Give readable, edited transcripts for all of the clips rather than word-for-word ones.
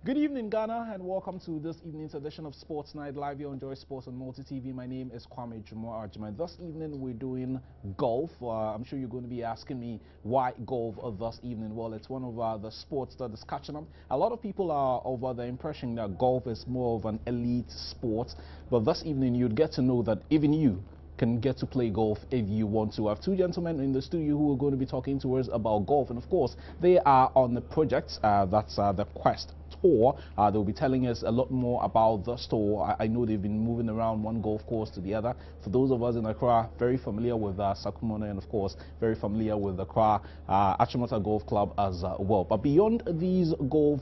Good evening, Ghana, and welcome to this evening's edition of Sports Night Live here on Joy Sports on Multi TV. My name is Kwame Agyemang. This evening we're doing golf. I'm sure you're going to be asking me why golf this evening. Well, it's one of the sports that is catching up. A lot of people are over the impression that golf is more of an elite sport, but this evening you'd get to know that even you can get to play golf if you want to. I have two gentlemen in the studio who are going to be talking to us about golf, and of course they are on the project that's the Quest tour. They'll be telling us a lot more about the tour. I know they've been moving around one golf course to the other. For those of us in Accra, very familiar with Sakumona, and of course very familiar with the Accra Achimota Golf Club as well. But beyond these golf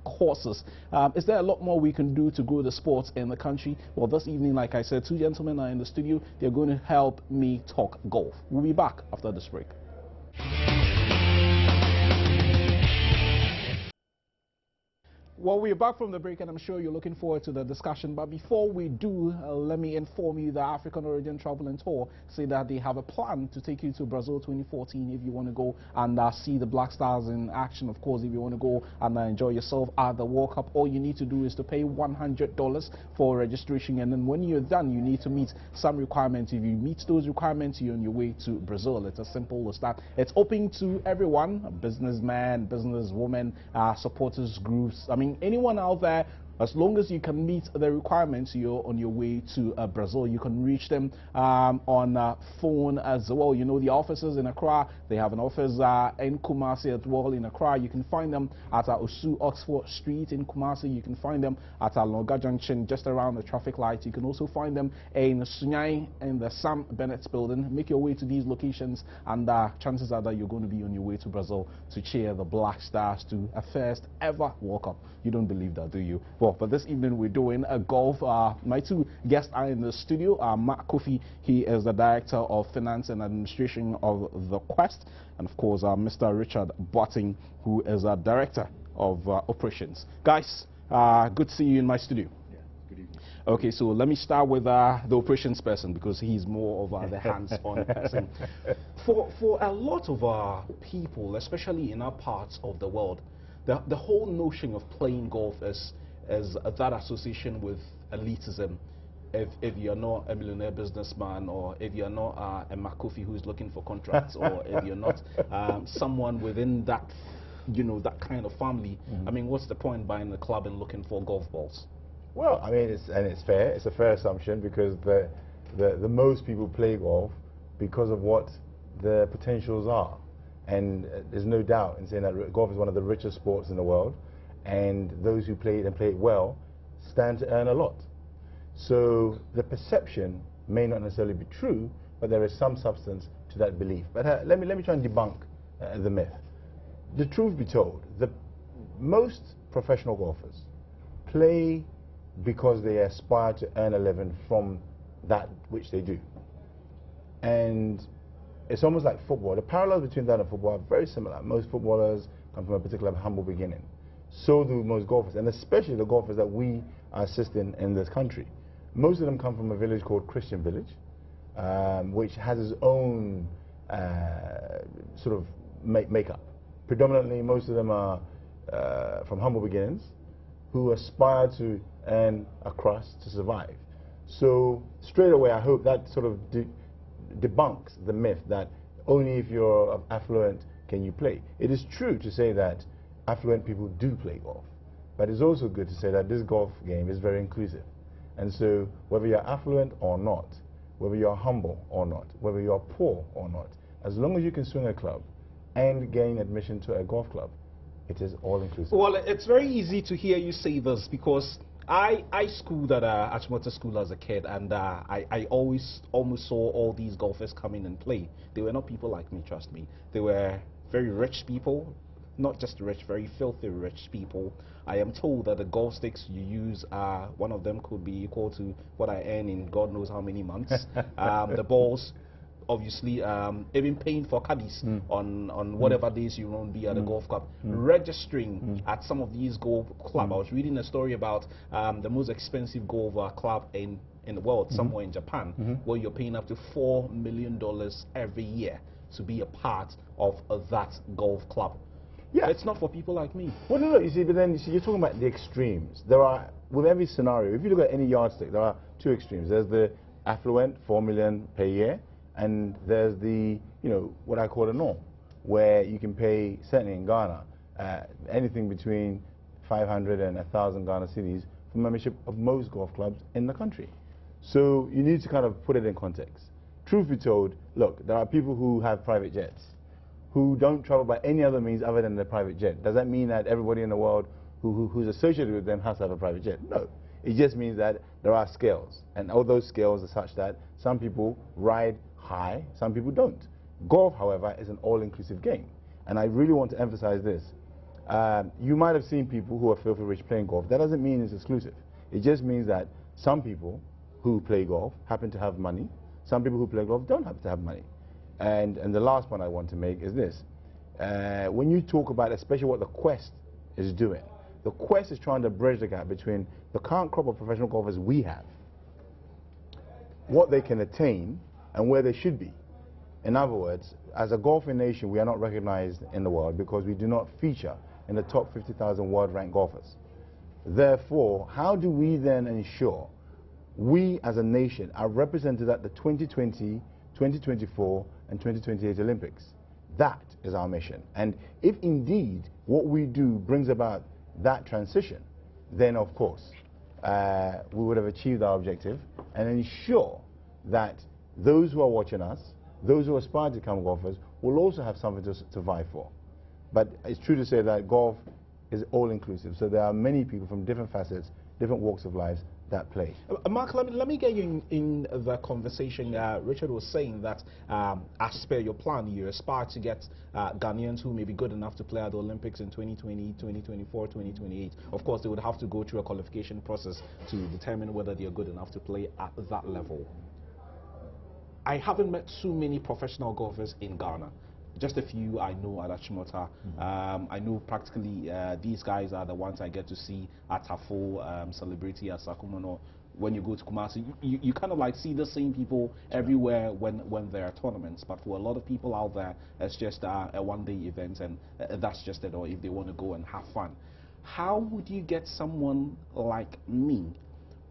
courses, is there a lot more we can do to grow the sports in the country? Well, this evening, like I said, two gentlemen are in the studio. They're going to help me talk golf. We'll be back after this break. Well, we're back from the break, and I'm sure you're looking forward to the discussion. But before we do, let me inform you the African Origin Travel and Tour say that they have a plan to take you to Brazil 2014 if you want to go and see the Black Stars in action. Of course, if you want to go and enjoy yourself at the World Cup, all you need to do is to pay $100 for registration, and then when you're done, you need to meet some requirements. If you meet those requirements, you're on your way to Brazil. It's as simple as that. It's open to everyone, businessmen, businesswomen, supporters groups. I mean, anyone out there, as long as you can meet the requirements, you're on your way to Brazil. You can reach them on phone as well. You know, the offices in Accra, they have an office in Kumasi as well in Accra. You can find them at Osu Oxford Street in Kumasi. You can find them at Longa Junction, just around the traffic lights. You can also find them in Sunyai in the Sam Bennett's building. Make your way to these locations, and chances are that you're going to be on your way to Brazil to cheer the Black Stars to a first ever World Cup. You don't believe that, do you? Well, but this evening we're doing a golf. My two guests are in the studio. Mark Kofi, he is the Director of Finance and Administration of the Quest, and of course Mr. Richard Botting, who is a Director of Operations. Guys, good to see you in my studio. Yeah, good evening. Okay, so let me start with the operations person, because he's more of the hands-on person. For a lot of people, especially in our parts of the world, the whole notion of playing golf is that association with elitism. If you're not a millionaire businessman, or if you're not a Makofi who's looking for contracts, or if you're not someone within that, you know, that kind of family, I mean, what's the point buying a club and looking for golf balls? Well, I mean, it's fair. It's a fair assumption, because the most people play golf because of what the potentials are. And there's no doubt in saying that golf is one of the richest sports in the world, and those who play it and play it well stand to earn a lot. So the perception may not necessarily be true, but there is some substance to that belief. But let me try and debunk the myth. The truth be told, most professional golfers play because they aspire to earn a living from that which they do. And it's almost like football. The parallels between that and football are very similar. Most footballers come from a particular humble beginning. So do most golfers, and especially the golfers that we are assisting in this country. Most of them come from a village called Christian Village, which has its own sort of makeup. Predominantly, most of them are from humble beginnings, who aspire to earn a crust to survive. So straight away, I hope that sort of debunks the myth that only if you're affluent can you play. It is true to say that affluent people do play golf, but it's also good to say that this golf game is very inclusive. And so whether you're affluent or not, whether you're humble or not, whether you're poor or not, as long as you can swing a club and gain admission to a golf club, it is all inclusive. Well, it's very easy to hear you say this, because I schooled at Achimota School as a kid, and I always almost saw all these golfers come in and play. They were not people like me, trust me. They were very rich people, not just rich, very filthy rich people. I am told that the golf sticks you use, one of them could be equal to what I earn in God knows how many months. The balls, obviously, even paying for caddies on whatever days you won't be at a golf club, registering at some of these golf clubs. I was reading a story about the most expensive golf club in the world, somewhere in Japan, where you're paying up to $4 million every year to be a part of that golf club. Yeah. It's not for people like me. Well, no, you see, but then you see, you're talking about the extremes. There are, with every scenario, if you look at any yardstick, there are two extremes. There's the affluent, 4 million per year, and there's the, what I call the norm, where you can pay, certainly in Ghana, anything between 500 and 1,000 Ghana cedis for membership of most golf clubs in the country. So you need to kind of put it in context. Truth be told, look, there are people who have private jets, who don't travel by any other means other than their private jet. Does that mean that everybody in the world who's associated with them has to have a private jet? No. It just means that there are scales, and all those scales are such that some people ride high, some people don't. Golf, however, is an all-inclusive game, and I really want to emphasize this. You might have seen people who are filthy rich playing golf. That doesn't mean it's exclusive. It just means that some people who play golf happen to have money. Some people who play golf don't happen to have money. And the last point I want to make is this. When you talk about especially what the Quest is doing, the Quest is trying to bridge the gap between the current crop of professional golfers we have, what they can attain, and where they should be. In other words, as a golfing nation, we are not recognized in the world because we do not feature in the top 50,000 world-ranked golfers. Therefore, how do we then ensure we as a nation are represented at the 2020, 2024, and 2028 Olympics? That is our mission. And if indeed what we do brings about that transition, then of course we would have achieved our objective and ensure that those who are watching us, those who aspire to become golfers, will also have something to vie for. But it's true to say that golf is all-inclusive, so there are many people from different facets, different walks of life that play. Mark, let me get you in the conversation. Richard was saying that as per your plan, you aspire to get Ghanaians who may be good enough to play at the Olympics in 2020, 2024, 2028. Of course, they would have to go through a qualification process to determine whether they are good enough to play at that level. I haven't met so many professional golfers in Ghana. Just a few I know at Achimota. I know practically these guys are the ones I get to see at Tafo, Celebrity, at Sakumono. When you go to Kumasi, you kind of like see the same people everywhere when there are tournaments. But for a lot of people out there, it's just a one-day event, and that's just it, or if they want to go and have fun. How would you get someone like me,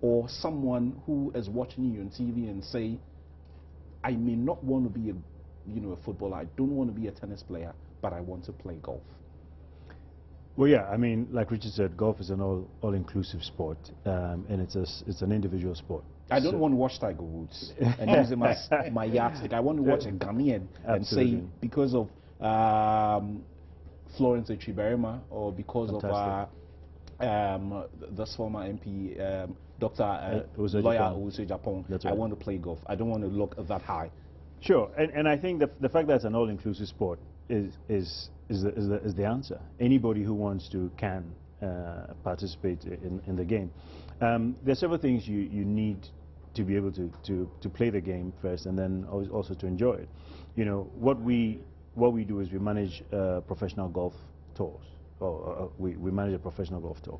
or someone who is watching you on TV and say, I may not want to be a footballer, I don't want to be a tennis player, but I want to play golf? Well, yeah, I mean, like Richard said, golf is an all-inclusive sport, and it's an individual sport. I don't want to watch Tiger Woods and use him as my yardstick. I want to watch a Ghanaian and say, because of Florence Echiberima, or because of this former MP, Dr. Lawyer Owusu Japan, right. I want to play golf. I don't want to look that high. Sure, and I think the fact that it's an all-inclusive sport is the answer. Anybody who wants to can participate in the game. There are several things you need to be able to play the game first, and then also to enjoy it. What we do is we manage professional golf tours. We manage a professional golf tour,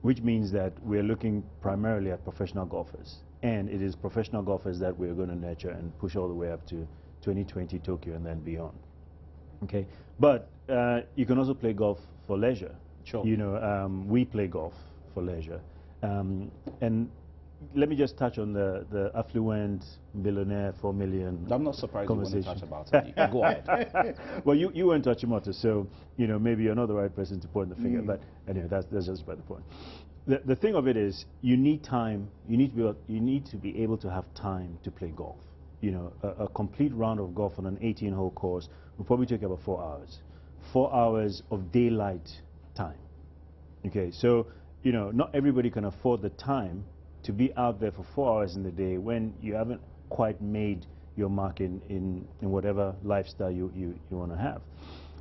which means that we're looking primarily at professional golfers. And it is professional golfers that we're going to nurture and push all the way up to 2020 Tokyo and then beyond. Okay, but you can also play golf for leisure. Sure. We play golf for leisure. And let me just touch on the affluent billionaire 4 million. I'm not surprised you want to touch about it. Go ahead. Well, you went to Achimota, so maybe you're not the right person to point the finger. But anyway, that's just by the point. The thing of it is, you need time. You need to be able to have time to play golf. A complete round of golf on an 18-hole course will probably take about 4 hours. 4 hours of daylight time. Okay, so not everybody can afford the time to be out there for 4 hours in the day when you haven't quite made your mark in whatever lifestyle you want to have.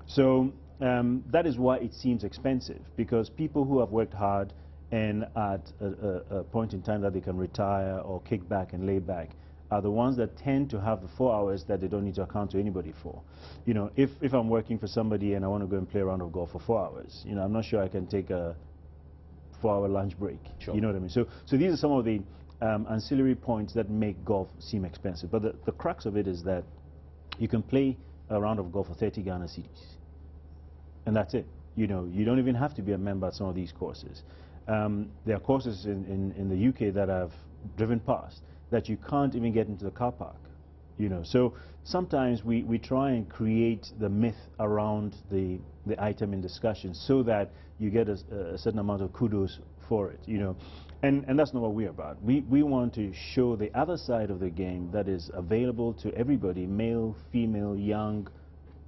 So that is why it seems expensive, because people who have worked hard and at a point in time that they can retire or kick back and lay back are the ones that tend to have the 4 hours that they don't need to account to anybody for. If I'm working for somebody and I want to go and play a round of golf for 4 hours, I'm not sure I can take a 4-hour lunch break. Sure. You know what I mean? So these are some of the ancillary points that make golf seem expensive. But the crux of it is that you can play a round of golf for 30 Ghana cedis. and that's it. You know, you don't even have to be a member at some of these courses. There are courses in the UK that I've driven past that you can't even get into the car park. You know, so sometimes we try and create the myth around the item in discussion so that you get a certain amount of kudos for it, you know. And that's not what we're about. We want to show the other side of the game that is available to everybody, male, female, young,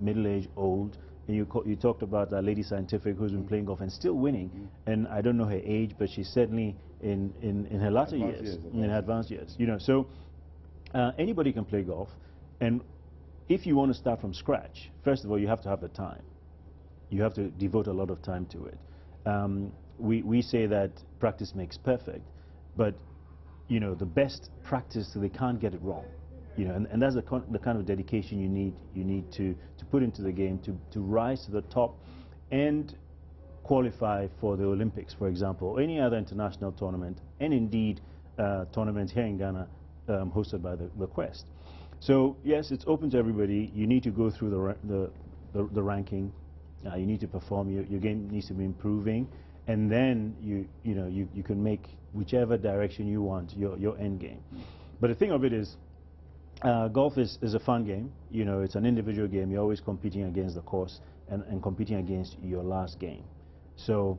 middle-aged, old. And you talked about a lady scientific who's been playing golf and still winning. And I don't know her age, but she's certainly in her latter years, in her advanced years. You know, so anybody can play golf. And if you want to start from scratch, first of all, you have to have the time. You have to devote a lot of time to it. We say that practice makes perfect, but you know, the best practice, they can't get it wrong. You know, and that's the kind of dedication you need to put into the game to rise to the top and qualify for the Olympics, for example, or any other international tournament, and indeed tournaments here in Ghana hosted by the Quest. So yes, it's open to everybody. You need to go through the ranking. You need to perform. Your game needs to be improving, and then you can make whichever direction you want your end game. But the thing of it is, golf is a fun game. You know, it's an individual game. You're always competing against the course and competing against your last game. So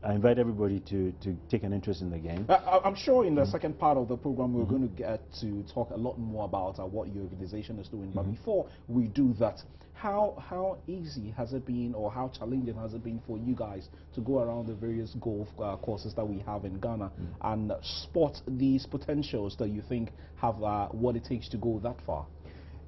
I invite everybody to take an interest in the game. I'm sure in the second part of the program we're going to get to talk a lot more about what your organization is doing. But before we do that, how easy has it been, or how challenging has it been for you guys to go around the various golf courses that we have in Ghana and spot these potentials that you think have what it takes to go that far?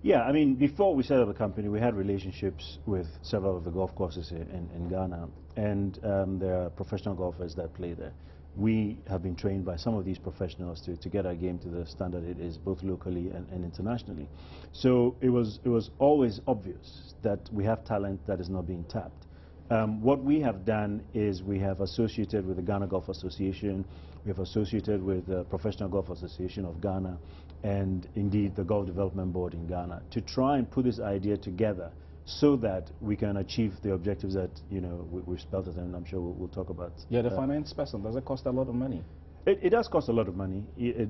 Yeah, I mean, before we set up the company, we had relationships with several of the golf courses in Ghana, and there are professional golfers that play there. We have been trained by some of these professionals to get our game to the standard it is, both locally and internationally. So it was always obvious that we have talent that is not being tapped. What we have done is we have associated with the Ghana Golf Association, we have associated with the Professional Golf Association of Ghana, and indeed the Golf Development Board in Ghana, to try and put this idea together so that we can achieve the objectives that, you know, we've spelled it, and I'm sure we'll talk about. Yeah, the finance person, does it cost a lot of money? It does cost a lot of money. It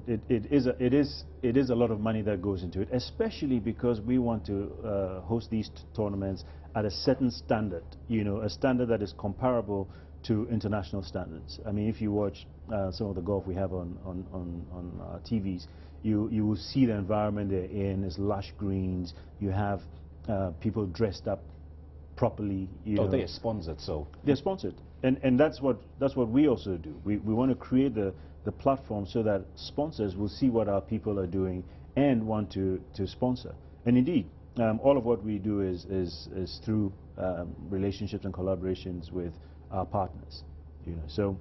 is a lot of money that goes into it, especially because we want to host these tournaments at a certain standard, you know, a standard that is comparable to international standards. I mean, if you watch some of the golf we have on TVs, you will see the environment they're in. It's lush greens. You have people dressed up properly. They are sponsored, so they're sponsored, and that's what we also do. We want to create the platform so that sponsors will see what our people are doing and want to sponsor. And indeed, all of what we do is through relationships and collaborations with our partners. You know, so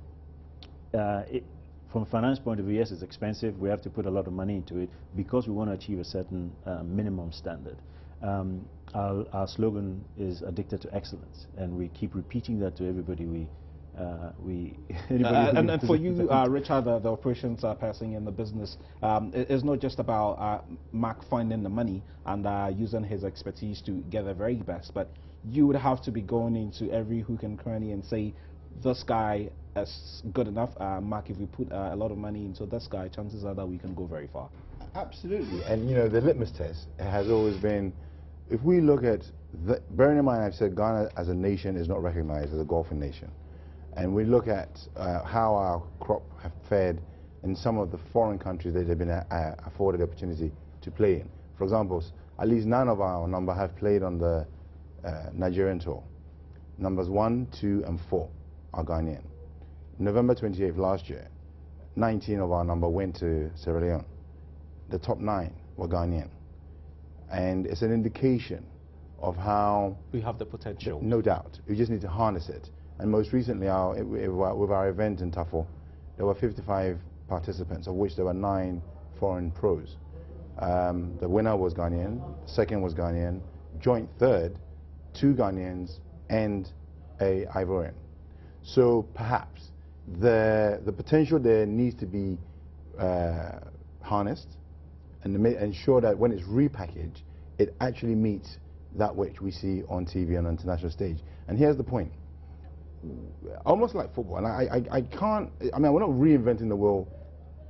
from a finance point of view, yes, it's expensive. We have to put a lot of money into it because we want to achieve a certain minimum standard. Our slogan is addicted to excellence, and we keep repeating that to everybody and for you, Richard, the operations person in the business, it's not just about Mark finding the money and using his expertise to get the very best, but you would have to be going into every hook and cranny and say, this guy is good enough. Mark, if we put a lot of money into this guy, chances are that we can go very far. Absolutely. And you know, the litmus test has always been, if we look at, bearing in mind I've said Ghana as a nation is not recognized as a golfing nation, and we look at how our crop have fared in some of the foreign countries that have been afforded the opportunity to play in. For example, at least 9 of our number have played on the Nigerian tour. Numbers 1, 2, and 4 are Ghanaian. November 28th last year, 19 of our number went to Sierra Leone. The top 9 were Ghanaian. And it's an indication of how we have the potential. No doubt. We just need to harness it. And most recently, with our event in Tafo, there were 55 participants, of which there were 9 foreign pros. The winner was Ghanaian, second was Ghanaian, joint third, 2 Ghanaians and a Ivorian. So perhaps the potential there needs to be harnessed and ensure that when it's repackaged, it actually meets that which we see on TV and on international stage. And here's the point. Almost like football, and I can't, I mean, we're not reinventing the wheel,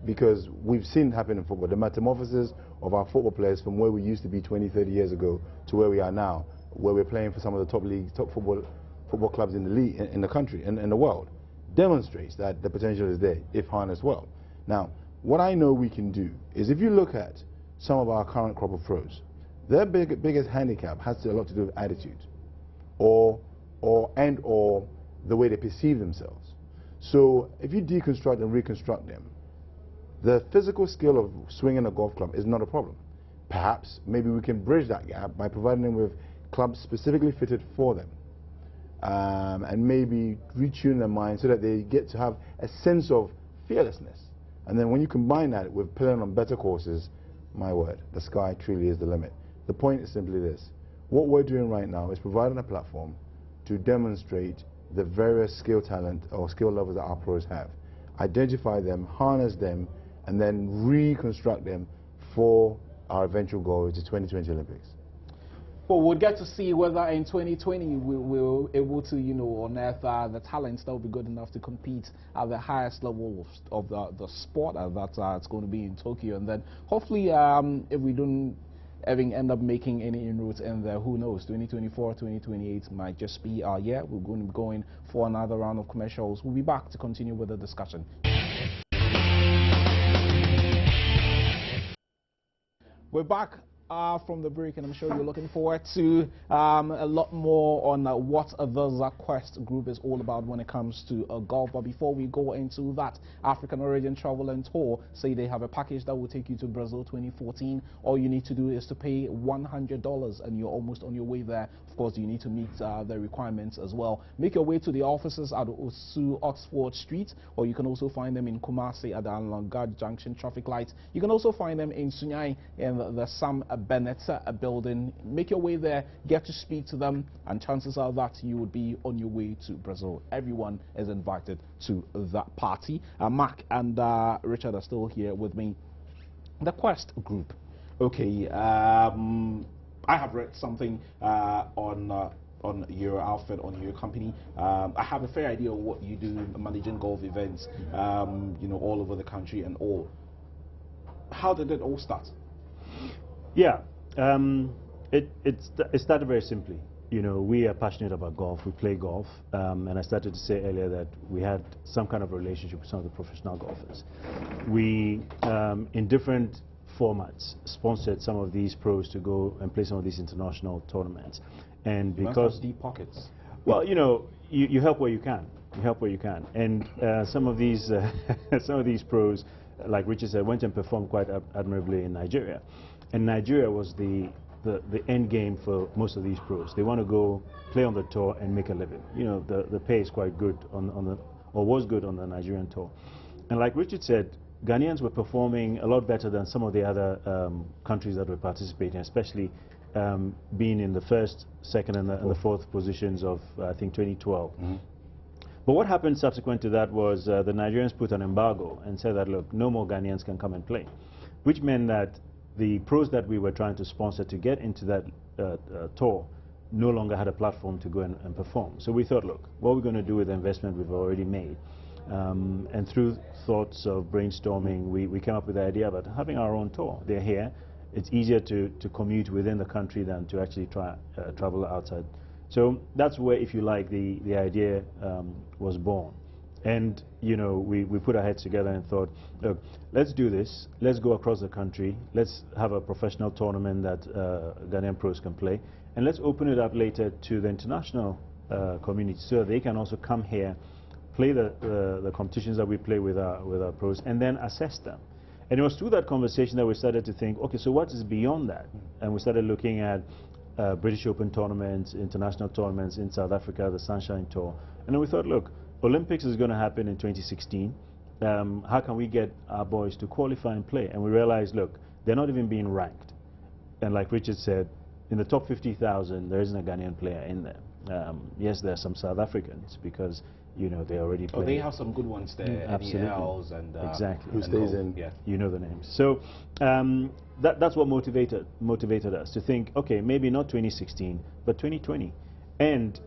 because we've seen it happen in football. The metamorphosis of our football players from where we used to be 20, 30 years ago to where we are now, where we're playing for some of the top leagues, top football clubs in the league, in the country, and in the world, demonstrates that the potential is there if harnessed well. Now, what I know we can do is, if you look at some of our current crop of pros, their biggest handicap has a lot to do with attitude, or the way they perceive themselves. So if you deconstruct and reconstruct them, the physical skill of swinging a golf club is not a problem. Perhaps, maybe we can bridge that gap by providing them with clubs specifically fitted for them, and maybe retune their mind so that they get to have a sense of fearlessness. And then when you combine that with playing on better courses, my word, the sky truly is the limit. The point is simply this. What we're doing right now is providing a platform to demonstrate the various skill talent or skill levels that our pros have. Identify them, harness them, and then reconstruct them for our eventual goal, which is 2020 Olympics. Well, we'll get to see whether in 2020 we're able to, unearth the talents that will be good enough to compete at the highest level of the sport that it's going to be in Tokyo. And then hopefully, if we don't even end up making any inroads in there, who knows, 2024, 2028 might just be our year. We're going to be going for another round of commercials. We'll be back to continue with the discussion. We're back from the break, and I'm sure you're looking forward to a lot more on what the ZQuest group is all about when it comes to golf. But before we go into that, African Origin Travel and Tour say they have a package that will take you to Brazil 2014. All you need to do is to pay $100 and you're almost on your way there. Of course, you need to meet the requirements as well. Make your way to the offices at Osu Oxford Street, or you can also find them in Kumasi at the Alangad Junction traffic light. You can also find them in Sunyai in the Sam Bennett building. Make your way there, get to speak to them, and chances are that you would be on your way to Brazil. Everyone is invited to that party. Mark and Richard are still here with me. The Quest group. Okay, I have read something on your outfit, on your company. I have a fair idea of what you do, managing golf events, all over the country and all. How did it all start? Yeah, it started very simply. We are passionate about golf, we play golf, and I started to say earlier that we had some kind of relationship with some of the professional golfers. We, in different formats, sponsored some of these pros to go and play some of these international tournaments. And because deep pockets. Well, you help where you can. You help where you can. And some of these pros, like Richard said, went and performed quite admirably in Nigeria. And Nigeria was the end game for most of these pros. They want to go play on the tour and make a living. The pay is quite good or was good on the Nigerian tour. And like Richard said, Ghanaians were performing a lot better than some of the other countries that were participating, especially being in the first, second, and the fourth positions of, I think, 2012. Mm-hmm. But what happened subsequent to that was the Nigerians put an embargo and said that, look, no more Ghanaians can come and play, which meant that the pros that we were trying to sponsor to get into that tour no longer had a platform to go and perform. So we thought, look, what we're going to do with the investment we've already made. And through thoughts of brainstorming, we came up with the idea about having our own tour. They're here. It's easier to commute within the country than to actually travel outside. So that's where, if you like, the idea was born. And, we put our heads together and thought, look, let's do this. Let's go across the country. Let's have a professional tournament that Ghanaian pros can play. And let's open it up later to the international community so they can also come here, play the competitions that we play with our pros, and then assess them. And it was through that conversation that we started to think, okay, so what is beyond that? And we started looking at British Open tournaments, international tournaments in South Africa, the Sunshine Tour. And then we thought, look, Olympics is going to happen in 2016. How can we get our boys to qualify and play? And we realized, look, they're not even being ranked. And like Richard said, in the top 50,000, there isn't a Ghanaian player in there. Yes, there are some South Africans because, they already play. Oh, they have some good ones there. Absolutely. And exactly. Who stays in? Yeah. You know the names. So that's what motivated us to think, okay, maybe not 2016, but 2020. And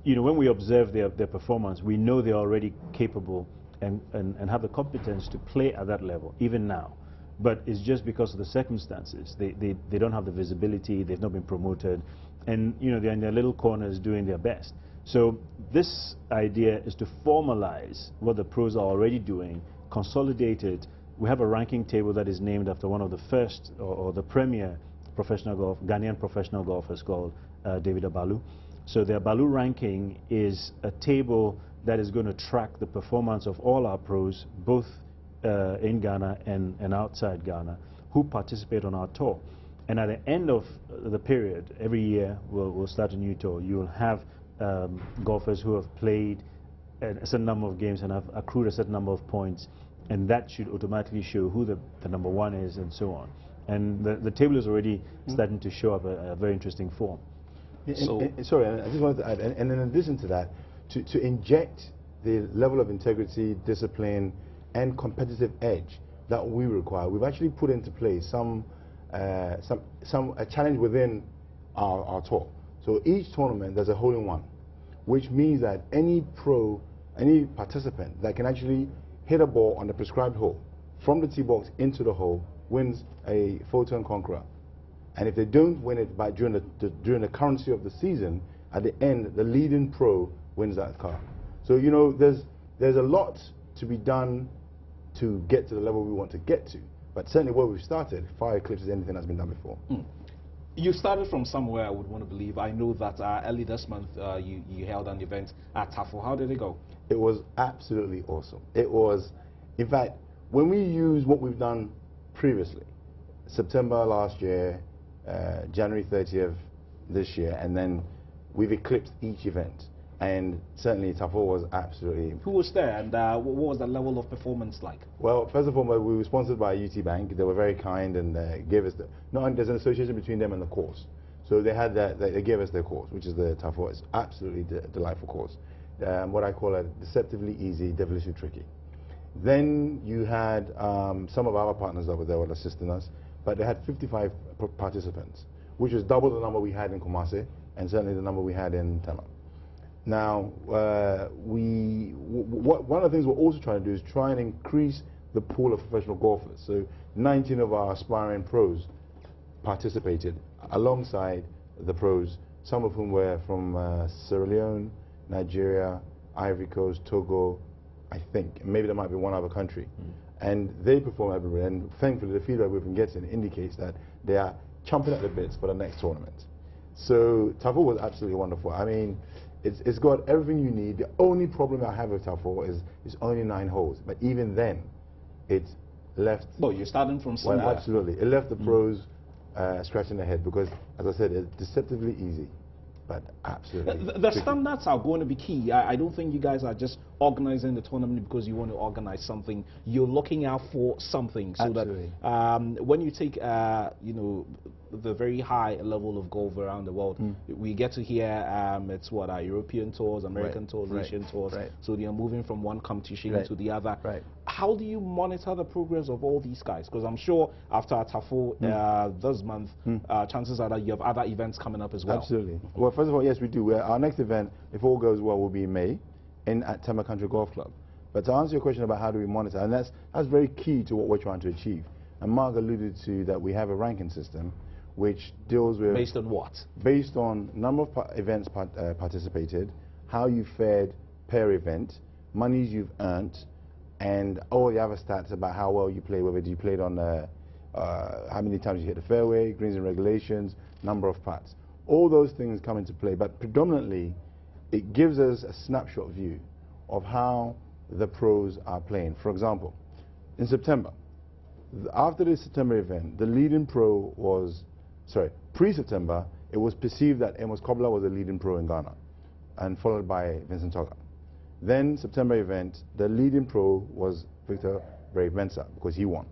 you know, when we observe their performance, we know they're already capable and have the competence to play at that level, even now. But it's just because of the circumstances. They don't have the visibility, they've not been promoted, and you know, they're in their little corners doing their best. So this idea is to formalize what the pros are already doing, consolidate it. We have a ranking table that is named after one of the first or the premier Ghanaian professional golfers called David Abalu. So the Abalu ranking is a table that is going to track the performance of all our pros, both in Ghana and outside Ghana, who participate on our tour. And at the end of the period, every year we'll start a new tour. You will have golfers who have played a certain number of games and have accrued a certain number of points, and that should automatically show who the number one is and so on. And the table is already starting to show up a very interesting form. Sorry, I just wanted to add, and in addition to that, to inject the level of integrity, discipline, and competitive edge that we require, we've actually put into place a challenge within our tour. So each tournament there's a hole-in-one, which means that any participant that can actually hit a ball on the prescribed hole from the tee box into the hole wins a full-turn conqueror. And if they don't win it during the currency of the season, at the end, the leading pro wins that car. So, you know, there's a lot to be done to get to the level we want to get to. But certainly where we've started far eclipses anything that's been done before. You started from somewhere, I would want to believe. I know that early this month you held an event at Tafo. How did it go? It was absolutely awesome. It was, in fact, when we use what we've done previously, September last year, January 30th this year, and then we've eclipsed each event. And certainly Tafo was absolutely... Who was there, and what was the level of performance like? Well, first of all, we were sponsored by UT Bank. They were very kind and gave us there's an association between them and the course. So they had they gave us their course, which is the Tafo. It's absolutely delightful course. What I call a deceptively easy, devilishly tricky. Then you had some of our partners that were there were assisting us, but they had 55 participants, which was double the number we had in Kumasi and certainly the number we had in Tema. Now, one of the things we're also trying to do is try and increase the pool of professional golfers. So 19 of our aspiring pros participated alongside the pros, some of whom were from Sierra Leone, Nigeria, Ivory Coast, Togo, I think. Maybe there might be one other country. And they perform everywhere. And thankfully, the feedback we've been getting indicates that they are chomping at the bits for the next tournament. So Tafo was absolutely wonderful. I mean, it's got everything you need. The only problem I have with Tafo is it's only 9 holes. But even then, it left... Oh, you're starting from somewhere. Well, absolutely. It left the pros scratching their head because, as I said, it's deceptively easy. But absolutely. The standards are going to be key. I don't think you guys are just organizing the tournament because you want to organize something. You're looking out for something so absolutely. That when you take you know, the very high level of golf around the world, we get to hear it's what our European tours, American tours, Asian tours. So they are moving from one competition to the other. How do you monitor the progress of all these guys? Because I'm sure after Tafo this month, chances are that you have other events coming up as well. Absolutely. Well, first of all, yes, we do. Our next event, if all goes well, will be in May at Tema Country Golf Club. But to answer your question about how do we monitor, and that's very key to what we're trying to achieve. And Mark alluded to that we have a ranking system which deals with... Based on what? Based on number of events participated, how you fared per event, monies you've earned, and all the other stats about how well you play, whether you played on how many times you hit the fairway, greens and regulations, number of putts. All those things come into play, but predominantly it gives us a snapshot view of how the pros are playing. For example, in September, after the September event, the leading pro was, pre-September, it was perceived that Amos Kobler was the leading pro in Ghana, and followed by Vincent Toga. Then September event, the leading pro was Victor Brave Mensah because he won.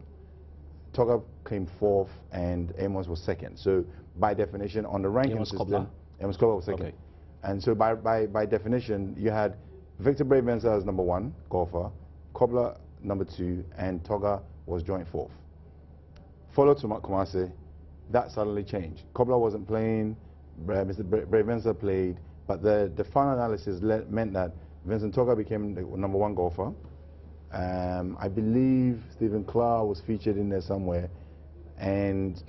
Toga came 4th and Amos was 2nd. So by definition, on the ranking system, Amos Kobler was 2nd. And so by definition, you had Victor Brave Mensah as number 1 golfer, Kobler number 2, and Toga was joint 4th. Followed to Kumasi, that suddenly changed. Kobler wasn't playing, Mr. Brave Mensah played, But the final analysis meant that Vincent Toga became the #1 golfer. I believe Stephen Clark was featured in there somewhere, and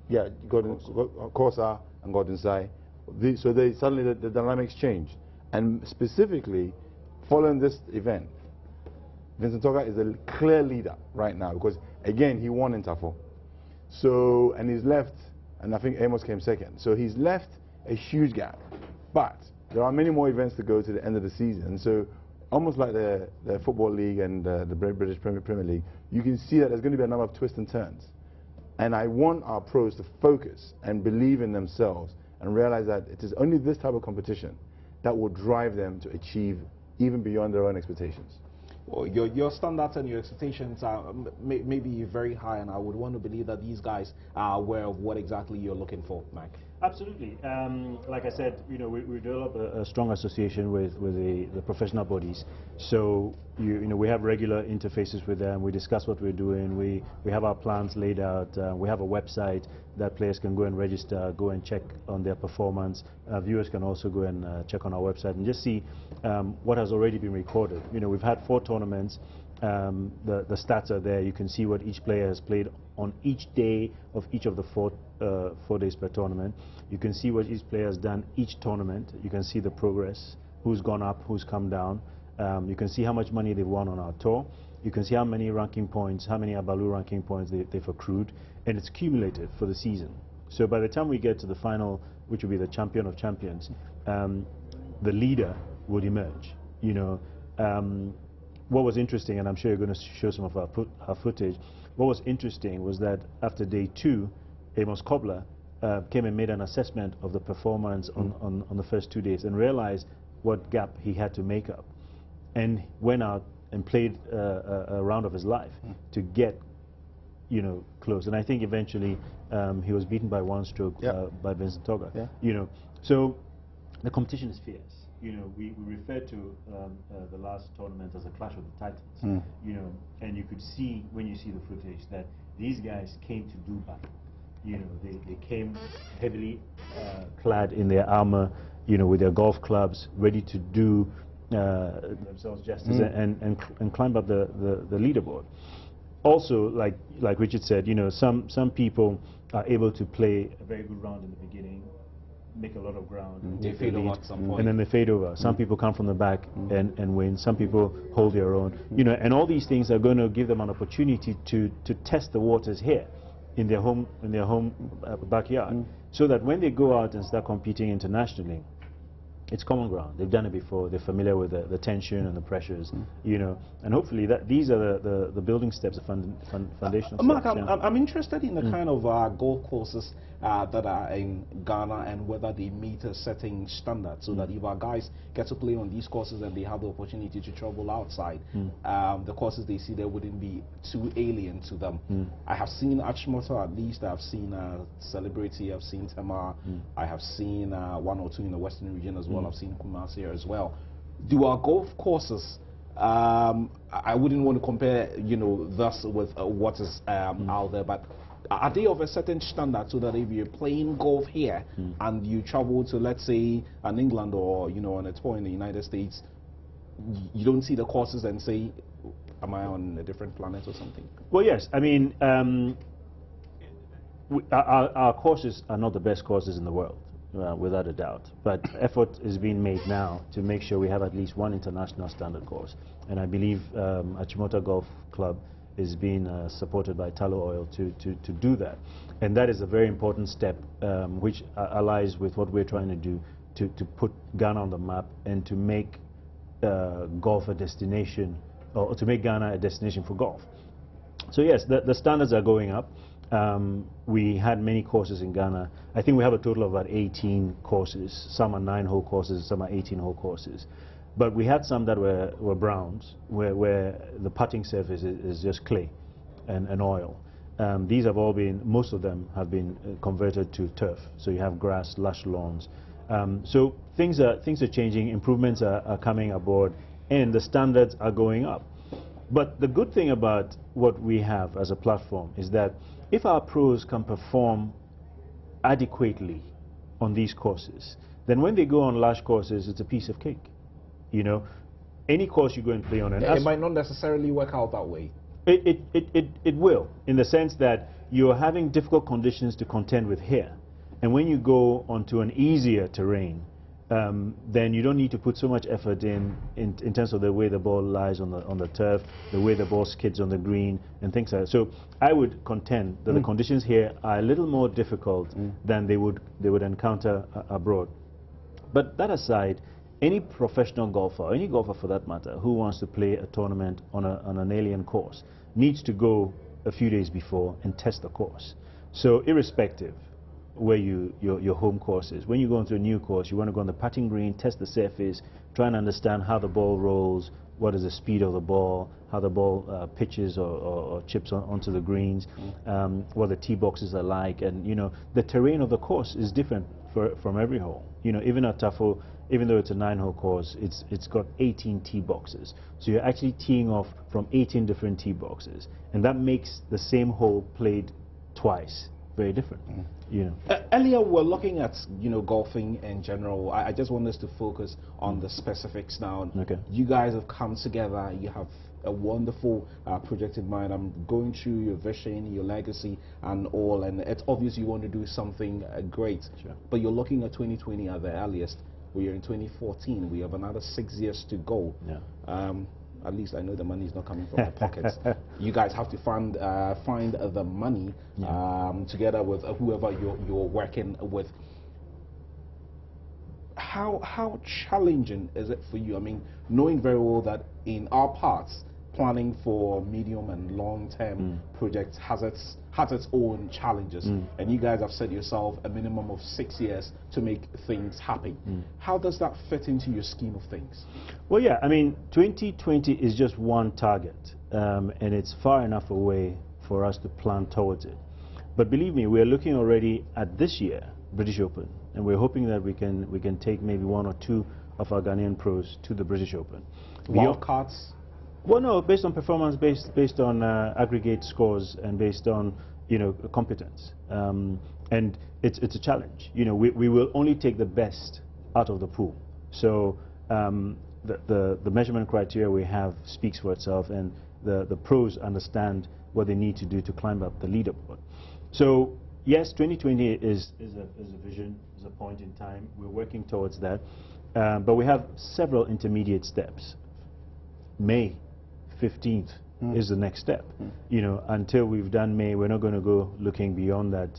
yeah, Corsa and Gordon Sai. So suddenly the dynamics changed, and specifically following this event, Vincent Toga is a clear leader right now because again he won in Tafo. So and he's left, and I think Amos came second. So he's left a huge gap, but there are many more events to go to the end of the season. So almost like the Football League and the British Premier League, you can see that there's going to be a number of twists and turns. And I want our pros to focus and believe in themselves and realize that it is only this type of competition that will drive them to achieve even beyond their own expectations. Well, your standards and your expectations are maybe very high, and I would want to believe that these guys are aware of what exactly you're looking for, Mike. Absolutely. Like I said, we develop a strong association with the professional bodies. So we have regular interfaces with them. We discuss what we're doing. We have our plans laid out. We have a website that players can go and register, go and check on their performance. Viewers can also go and check on our website and just see what has already been recorded. We've had 4 tournaments. The stats are there. You can see what each player has played on each day of each of the 4 days per tournament. You can see what each player has done each tournament. You can see the progress, who's gone up, who's come down. You can see how much money they've won on our tour. You can see how many ranking points, how many Abalu ranking points they've accrued, and it's cumulative for the season. So by the time we get to the final, which will be the champion of champions, the leader would emerge. What was interesting, and I'm sure you're going to show some of our footage, what was interesting was that after day 2, Amos Kobler came and made an assessment of the performance on the first 2 days and realized what gap he had to make up, and went out and played a round of his life to get close. And I think eventually he was beaten by 1 stroke by Vincent Toga. So the competition is fierce. We refer to the last tournament as a clash of the titans. And you could see when you see the footage that these guys came to do battle. They came heavily clad in their armor, with their golf clubs, ready to do themselves justice and climb up the leaderboard. Also, like Richard said, some people are able to play a very good round in the beginning, make a lot of ground, they fade over at some point, and then they fade over. Some people come from the back and win. Some people hold their own. And all these things are going to give them an opportunity to test the waters here in their home backyard, so that when they go out and start competing internationally, it's common ground. They've done it before. They're familiar with the tension and the pressures, and hopefully these are the building steps, the foundational Mark, steps. I'm interested in the kind of golf courses that are in Ghana and whether they meet a certain standard, so that if our guys get to play on these courses and they have the opportunity to travel outside, the courses they see there wouldn't be too alien to them. I have seen Achimota, at least. I've seen Celebrity, I've seen Tema, I have seen 1 or 2 in the Western region as well. I've seen Kumasi here as well. Do our golf courses, I wouldn't want to compare, thus with what is out there, but are they of a certain standard, so that if you're playing golf here and you travel to, let's say, an England or on a tour in the United States, you don't see the courses and say, am I on a different planet or something? Well, yes. I mean, our courses are not the best courses in the world, without a doubt. But effort is being made now to make sure we have at least 1 international standard course. And I believe Achimota Golf Club is being supported by Tallow Oil to do that. And that is a very important step, which allies with what we're trying to do to put Ghana on the map and to make golf a destination, or to make Ghana a destination for golf. So yes, the standards are going up. We had many courses in Ghana. I think we have a total of about 18 courses. Some are 9-hole courses, some are 18-hole courses. But we had some that were browns, where the putting surface is just clay and oil. These have all been, most of them have been converted to turf. So you have grass, lush lawns. So things are changing, improvements are coming aboard, and the standards are going up. But the good thing about what we have as a platform is that if our pros can perform adequately on these courses, then when they go on large courses, it's a piece of cake. You know, any course you go and play on, and it might not necessarily work out that way. It will, in the sense that you're having difficult conditions to contend with here. And when you go onto an easier terrain, then you don't need to put so much effort in terms of the way the ball lies on the turf, the way the ball skids on the green, and things like that. So I would contend that the conditions here are a little more difficult than they would encounter abroad. But that aside, any professional golfer, any golfer for that matter, who wants to play a tournament on an alien course needs to go a few days before and test the course. So irrespective where your home course is, when you go into a new course, you want to go on the putting green, test the surface, try and understand how the ball rolls, what is the speed of the ball, how the ball pitches or chips onto the greens, what the tee boxes are like, and you know the terrain of the course is different from every hole. You know, even at Tafo, even though it's a 9-hole course, it's got 18 tee boxes. So you're actually teeing off from 18 different tee boxes, and that makes the same hole played twice very different. You know. Earlier we're looking at golfing in general. I just want us to focus on the specifics now. Okay. You guys have come together. You have a wonderful project in mind. I'm going through your vision, your legacy, and all. And it's obvious you want to do something great. Sure. But you're looking at 2020 at the earliest. We are in 2014. We have another 6 years to go. Yeah. At least I know the money is not coming from my pockets. You guys have to find the money together with whoever you're working with. How challenging is it for you? I mean, knowing very well that in our parts, planning for medium and long-term projects has its own challenges, and you guys have set yourself a minimum of 6 years to make things happen. How does that fit into your scheme of things? Well, yeah, I mean, 2020 is just one target, and it's far enough away for us to plan towards it. But believe me, we're looking already at this year, British Open, and we're hoping that we can take maybe 1 or 2 of our Ghanaian pros to the British Open. Wild cards? Well, no, based on performance, based on aggregate scores, and based on competence. And it's a challenge. You know, we will only take the best out of the pool. So the measurement criteria we have speaks for itself, and the pros understand what they need to do to climb up the leaderboard. So yes, 2020 is a vision, is a point in time. We're working towards that, but we have several intermediate steps. May 15th is the next step. You know, until we've done May, we're not going to go looking beyond that.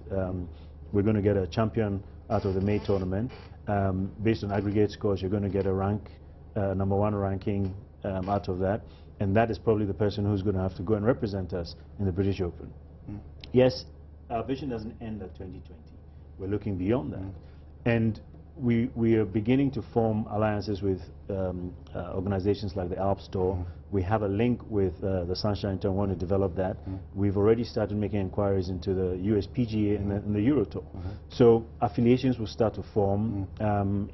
We're going to get a champion out of the May tournament. Based on aggregate scores, you're going to get a rank, #1 ranking out of that, and that is probably the person who's going to have to go and represent us in the British Open. Yes, our vision doesn't end at 2020. We're looking beyond that, and we are beginning to form alliances with organizations like the Alps Tour. We have a link with the Sunshine Tour and want to develop that. We've already started making inquiries into the USPGA and the Euro Tour. So affiliations will start to form.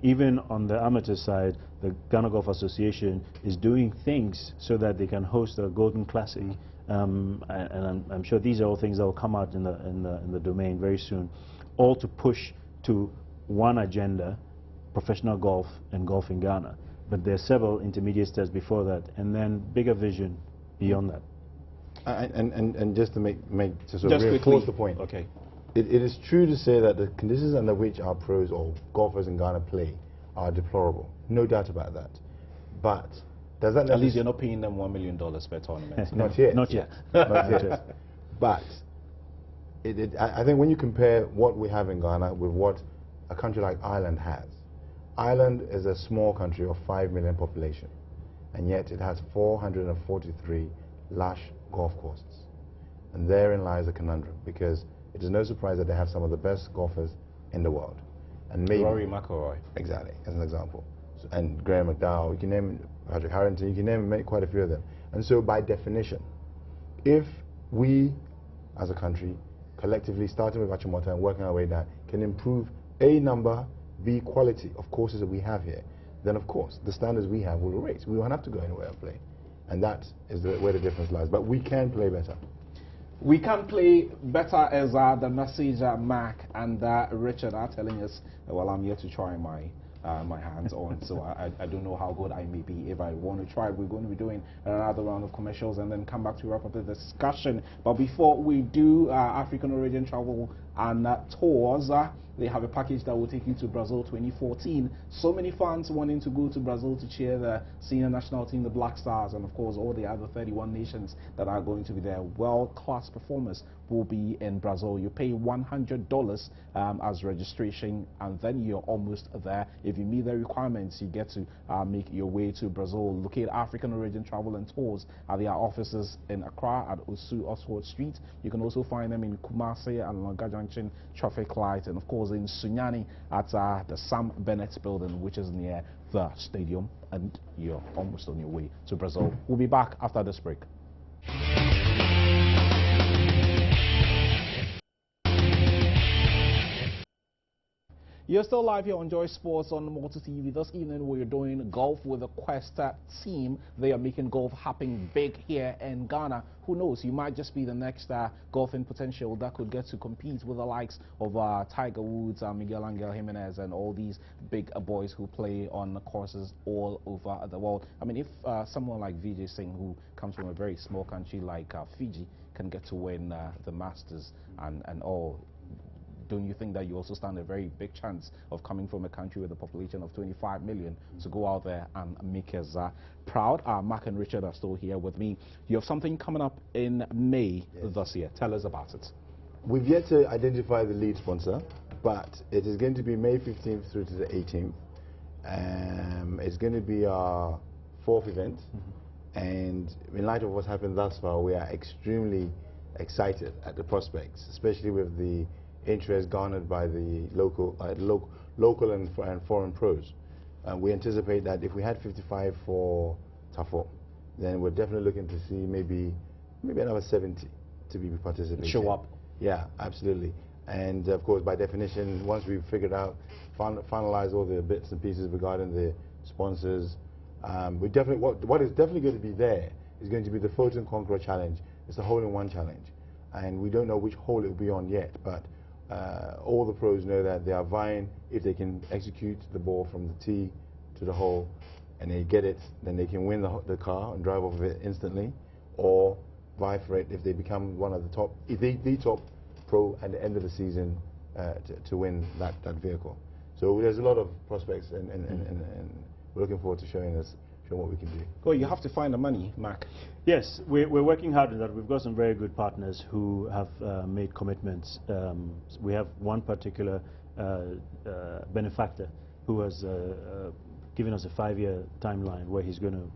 Even on the amateur side, the Ghana Golf Association is doing things so that they can host a Golden Classic. And I'm sure these are all things that will come out in the domain very soon, all to push to one agenda: professional golf and golf in Ghana. But there are several intermediate steps before that, and then bigger vision beyond that. And just to Just reinforce the point, okay, it is true to say that the conditions under which our pros or golfers in Ghana play are deplorable. No doubt about that. But does that at least you're not paying them $1 million per tournament? Not yet. Not yet. Not yet. But I think when you compare what we have in Ghana with what a country like Ireland has, Ireland is a small country of 5 million population, and yet it has 443 lush golf courses. And therein lies a conundrum, because it is no surprise that they have some of the best golfers in the world. And maybe Rory McIlroy. Exactly, as an example. So, and Graham McDowell, you can name Patrick Harrington, you can name quite a few of them. And so by definition, if we as a country, collectively starting with Achimota and working our way down, can improve A, number, B, quality of courses that we have here, then of course the standards we have will raise. We won't have to go anywhere and play. And that is where the difference lies. But we can play better. We can play better, as the message Mark and Richard are telling us. Well, I'm here to try my my hands on. So I don't know how good I may be. If I want to try, we're going to be doing another round of commercials and then come back to wrap up the discussion. But before we do, African Origin Travel and Tours, they have a package that will take you to Brazil 2014. So many fans wanting to go to Brazil to cheer the senior national team, the Black Stars, and of course all the other 31 nations that are going to be there. World-class performers will be in Brazil. You pay $100 as registration, and then you're almost there. If you meet the requirements, you get to make your way to Brazil. Locate African Origin Travel and Tours at their offices in Accra at Osu Oxford Street. You can also find them in Kumasi and Langa Junction traffic light, and of course in Sunyani at the Sam Bennett building, which is near the stadium, and you're almost on your way to Brazil. We'll be back after this break. You're still live here on Joy Sports on Multi TV. This evening we're doing golf with the Quest team. They are making golf happen big here in Ghana. Who knows, you might just be the next golfing potential that could get to compete with the likes of Tiger Woods, Miguel Angel Jimenez, and all these big boys who play on courses all over the world. I mean, if someone like Vijay Singh, who comes from a very small country like Fiji, can get to win the Masters and all, don't you think that you also stand a very big chance of coming from a country with a population of 25 million to go out there and make us proud? Mark and Richard are still here with me. You have something coming up in May this year. Tell us about it. We've yet to identify the lead sponsor, but it is going to be May 15th through to the 18th. It's going to be our 4th event, and in light of what's happened thus far, we are extremely excited at the prospects, especially with the interest garnered by the local and foreign pros. We anticipate that if we had 55 for Tafo, then we're definitely looking to see maybe another 70 to be participating. Show up. Yeah, absolutely. And of course, by definition, once we've figured out, finalized all the bits and pieces regarding the sponsors, we definitely what is definitely going to be there is going to be the Photon Conqueror Challenge. It's a hole-in-one challenge, and we don't know which hole it will be on yet, but all the pros know that they are vying. If they can execute the ball from the tee to the hole and they get it, then they can win the car and drive off of it instantly, or vie for it if they become one of the top, if the top pro at the end of the season to win that vehicle. So there's a lot of prospects, and we're looking forward to showing what we can do. Well, you have to find the money, Mark. Yes, we're working hard on that. We've got some very good partners who have made commitments. We have one particular benefactor who has given us a 5-year timeline where he's going to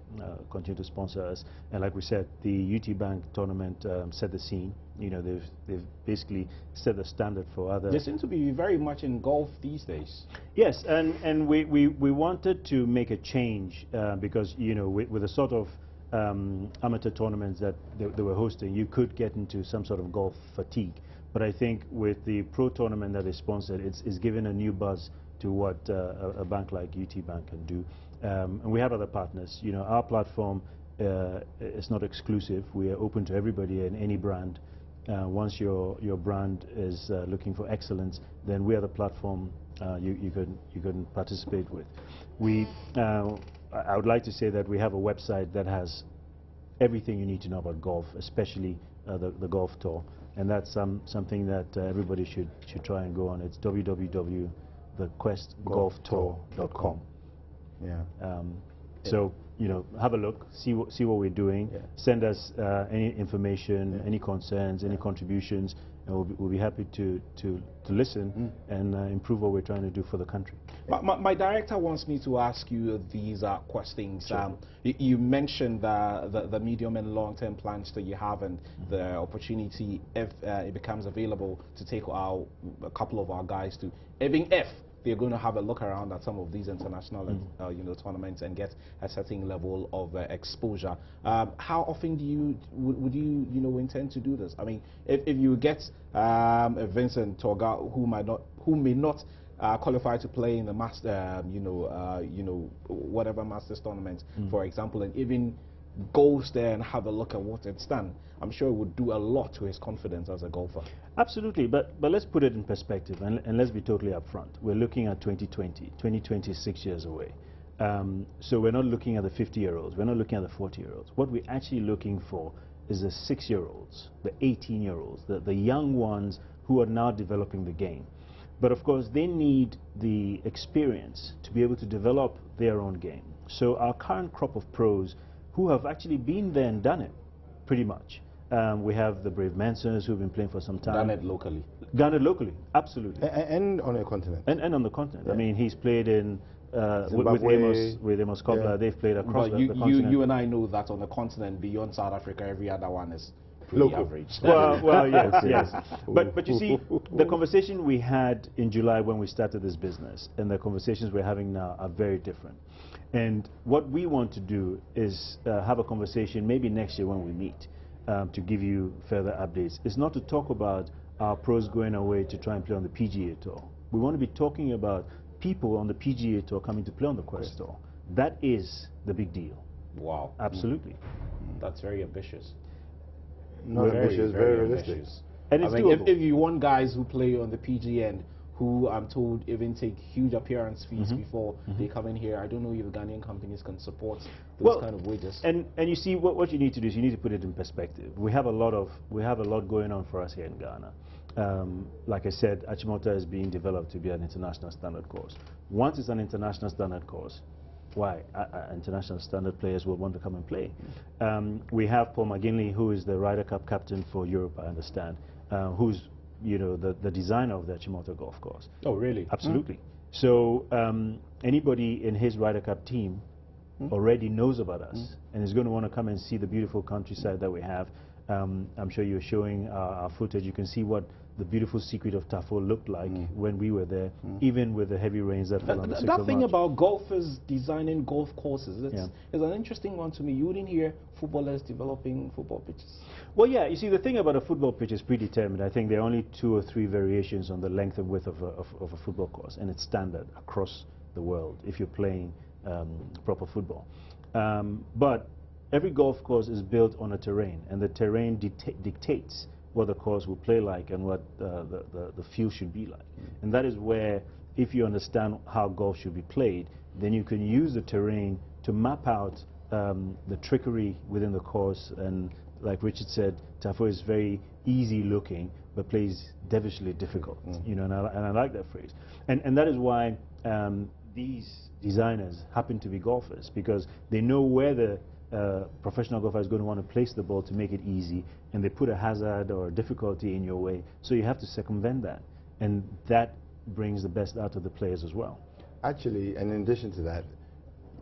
continue to sponsor us. And like we said, the UT Bank tournament set the scene. You know, they've basically set the standard for other. They seem to be very much in golf these days. Yes, and we wanted to make a change because, you know, with the sort of amateur tournaments that they were hosting, you could get into some sort of golf fatigue. But I think with the pro tournament that they sponsored, it's given a new buzz to what a bank like UT Bank can do. And we have other partners. You know, our platform is not exclusive. We are open to everybody and any brand. Once your brand is looking for excellence, then we are the platform you can participate with. I would like to say that we have a website that has everything you need to know about golf, especially the golf tour, and that's something that everybody should try and go on. It's www.thequestgolftour.com. Yeah. So, you know, have a look, see what we're doing. Yeah. Send us any information, any concerns, any contributions, and we'll be happy to listen and improve what we're trying to do for the country. My director wants me to ask you these questions. Sure. You mentioned the medium and long-term plans that you have, and the opportunity, if it becomes available, to take a couple of our guys to, even if they're going to have a look around at some of these international tournaments and get a certain level of exposure. How often would you intend to do this? I mean, if you get Vincent Toga, who may not qualify to play in the master, whatever Masters tournament, for example, and even goes there and have a look at what it's done, I'm sure it would do a lot to his confidence as a golfer. Absolutely, but let's put it in perspective, and let's be totally upfront. We're looking at 2020. 2020 is 6 years away. So we're not looking at the 50-year-olds. We're not looking at the 40-year-olds. What we're actually looking for is the 6-year-olds, the 18-year-olds, the young ones who are now developing the game. But of course, they need the experience to be able to develop their own game. So our current crop of pros who have actually been there and done it, pretty much. We have the Brave Mansons who've been playing for some time. Done it locally. Done it locally, absolutely. And on the continent. And on the continent. Yeah. I mean, he's played in with Amos Kobler. Yeah. They've played across But the continent. you and I know that on the continent, beyond South Africa, every other one is pretty Local. average. Well, yes, yes. But you see, the conversation we had in July when we started this business and the conversations we're having now are very different. And what we want to do is have a conversation maybe next year when we meet to give you further updates. It's not to talk about our pros going away to try and play on the PGA Tour. We want to be talking about people on the PGA Tour coming to play on the Quest Tour. That is the big deal. Wow. Absolutely. That's very ambitious. Not ambitious, very realistic. ambitious. And it's I mean, doable. if you want guys who play on the PGA and who I'm told even take huge appearance fees before they come in here, I don't know if Ghanaian companies can support those kind of wages. And you see, what you need to do is you need to put it in perspective. We have a lot going on for us here in Ghana. Like I said, Achimota is being developed to be an international standard course. Once it's an international standard course, why? International standard players will want to come and play. We have Paul McGinley, who is the Ryder Cup captain for Europe, I understand, who's the designer of the Achimota golf course. Oh, really? Absolutely. So anybody in his Ryder Cup team already knows about us and is going to want to come and see the beautiful countryside that we have. I'm sure you're showing our footage. You can see what the beautiful secret of Tafo looked like when we were there, even with the heavy rains that fell on the 6th of That March. thing about golfers designing golf courses, it's an interesting one to me. You wouldn't hear footballers developing football pitches. Well, yeah, you see, the thing about a football pitch is predetermined. I think there are only 2 or 3 variations on the length and width of a football course, and it's standard across the world if you're playing proper football. But every golf course is built on a terrain, and the terrain dictates what the course will play like and what the field should be like. And that is where, if you understand how golf should be played, then you can use the terrain to map out the trickery within the course. And like Richard said, Tafo is very easy looking, but plays devilishly difficult. And I like that phrase. And that is why these designers happen to be golfers, because they know where the professional golfer is going to want to place the ball to make it easy, and they put a hazard or a difficulty in your way, so you have to circumvent that, and that brings the best out of the players as well. Actually, and in addition to that,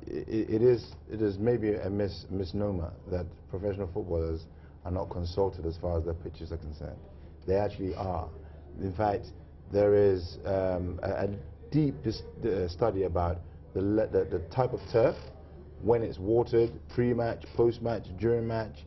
it is maybe a misnomer that professional footballers are not consulted as far as their pitches are concerned. They actually are. In fact, there is a deep study about the type of turf, when it's watered, pre-match, post-match, during match.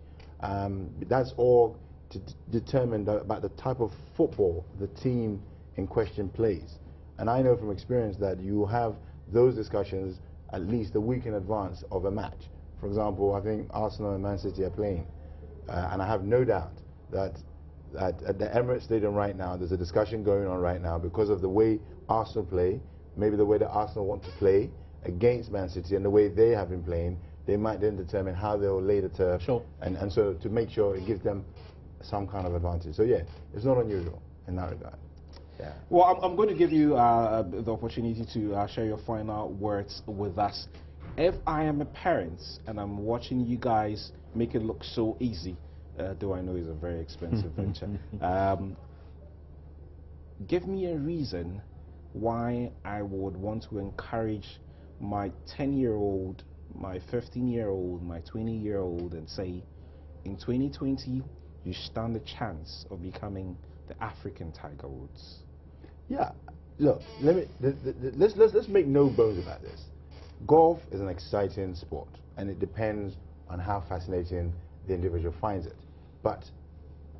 That's all to determine about the type of football the team in question plays. And I know from experience that you have those discussions at least a week in advance of a match. For example, I think Arsenal and Man City are playing, and I have no doubt that at the Emirates Stadium right now, there's a discussion going on right now because of the way Arsenal play, maybe the way that Arsenal want to play against Man City and the way they have been playing. They might then determine how they'll lay the turf, and so to make sure it gives them some kind of advantage. So yeah, it's not unusual in that regard. Yeah. Well, I'm going to give you the opportunity to share your final words with us. If I am a parent and I'm watching you guys make it look so easy, though I know it's a very expensive venture, give me a reason why I would want to encourage my 10-year-old, my 15-year-old, my 20-year-old, and say, in 2020, you stand a chance of becoming the African Tiger Woods. Yeah, look, let's make no bones about this. Golf is an exciting sport, and it depends on how fascinating the individual finds it. But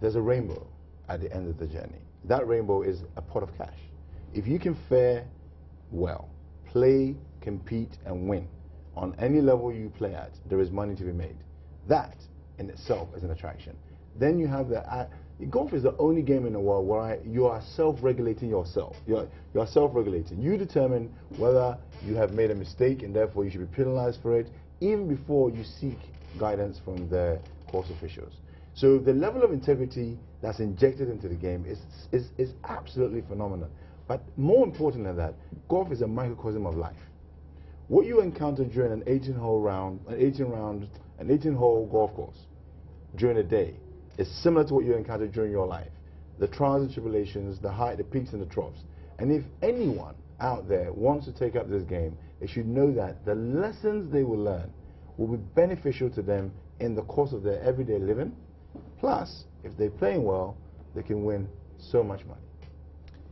there's a rainbow at the end of the journey. That rainbow is a pot of cash. If you can fare well, play, compete, and win on any level you play at, there is money to be made. That in itself is an attraction. Then you have golf is the only game in the world where you are self-regulating yourself. You're self-regulating. You determine whether you have made a mistake and therefore you should be penalized for it, even before you seek guidance from the course officials. So the level of integrity that's injected into the game is absolutely phenomenal. But more important than that, golf is a microcosm of life. What you encounter during an 18-hole golf course during a day is similar to what you encounter during your life. The trials and tribulations, the peaks and the troughs. And if anyone out there wants to take up this game, they should know that the lessons they will learn will be beneficial to them in the course of their everyday living. Plus, if they're playing well, they can win so much money.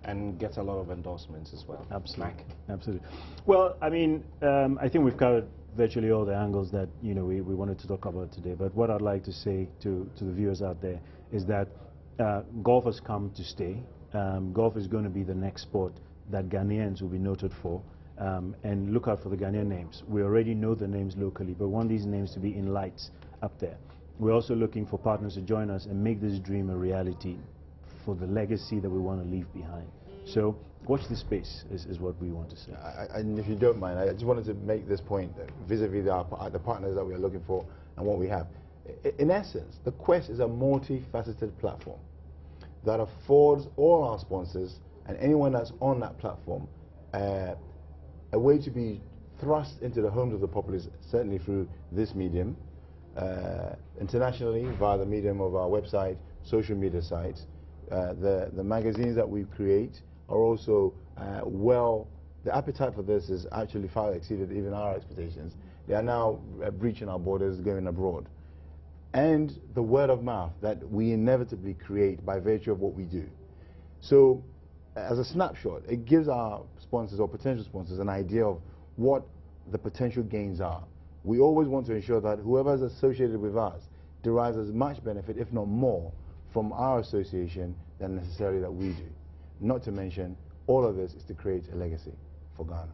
And get a lot of endorsements as well. Absolutely. Absolutely. Well, I mean, I think we've covered virtually all the angles that we wanted to talk about today. But what I'd like to say to the viewers out there is that golf has come to stay. Golf is going to be the next sport that Ghanaians will be noted for. And look out for the Ghanaian names. We already know the names locally, but we want these names to be in lights up there. We're also looking for partners to join us and make this dream a reality for the legacy that we want to leave behind. So watch this space is what we want to say. And if you don't mind, I just wanted to make this point vis-a-vis the partners that we are looking for and what we have. In essence, the Quest is a multifaceted platform that affords all our sponsors and anyone that's on that platform a way to be thrust into the homes of the populace, certainly through this medium, internationally via the medium of our website, social media sites. The magazines that we create are also the appetite for this is actually far exceeded even our expectations. They are now breaching our borders, going abroad. And the word of mouth that we inevitably create by virtue of what we do. So as a snapshot, it gives our sponsors or potential sponsors an idea of what the potential gains are. We always want to ensure that whoever is associated with us derives as much benefit, if not more, from our association than necessarily that we do. Not to mention, all of this is to create a legacy for Ghana.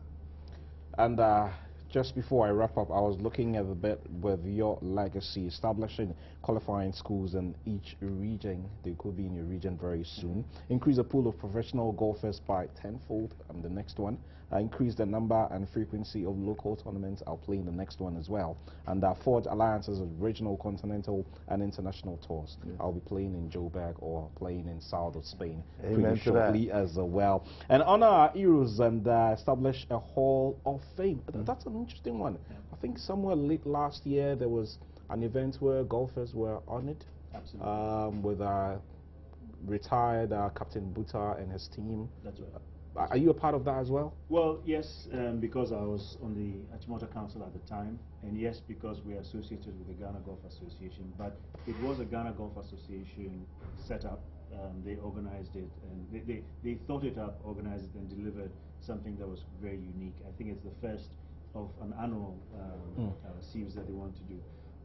And just before I wrap up, I was looking at a bit with your legacy, establishing qualifying schools in each region. They could be in your region very soon. Increase the pool of professional golfers by tenfold. The next one. Increase the number and frequency of local tournaments. I'll play in the next one as well. And forge alliances with regional, continental, and international tours. Yeah. I'll be playing in Joburg or playing in south of Spain pretty shortly as well. And honor our heroes and establish a Hall of Fame. That's an interesting one. Yeah. I think somewhere late last year there was an event where golfers were honored. Absolutely. With retired Captain Buta and his team. That's right. Are you a part of that as well? Well, yes, because I was on the Agyemang Council at the time, and yes, because we are associated with the Ghana Golf Association. But it was a Ghana Golf Association set up. They organized it, and they thought it up, organized it, and delivered something that was very unique. I think it's the first of an annual series that they want to do.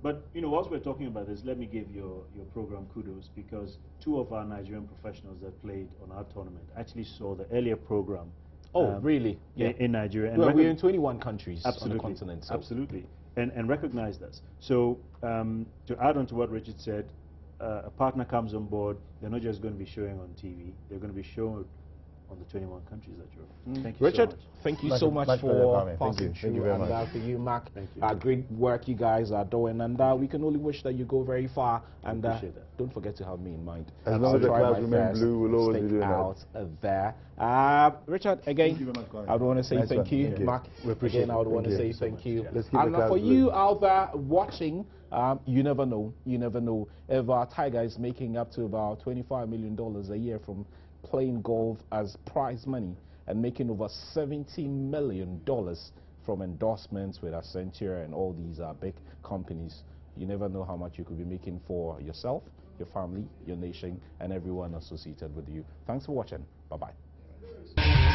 But, whilst we're talking about this, let me give your program kudos, because two of our Nigerian professionals that played on our tournament actually saw the earlier program. Oh, really? Yeah. In Nigeria. And we're in 21 countries on the continent. So. Absolutely. And recognized us. So, to add on to what Richard said, a partner comes on board, they're not just going to be showing on TV, they're going to be shown on the 21 countries that you're. Thank you, Richard, so much. Thank you so much for passing through. Thank you very much. For you, Mark, great work you guys are doing, and we can only wish that you go very far. And don't forget to have me in mind. As long as the clouds remain blue, we'll always be doing out there. Richard, again, I would want to say thank you. Mark, again, I would want to say thank you. And for you out there watching, you never know. You never know. If our Tiger is making up to about $25 million a year from playing golf as prize money and making over $70 million from endorsements with Accenture and all these big companies. You never know how much you could be making for yourself, your family, your nation, and everyone associated with you. Thanks for watching. Bye-bye.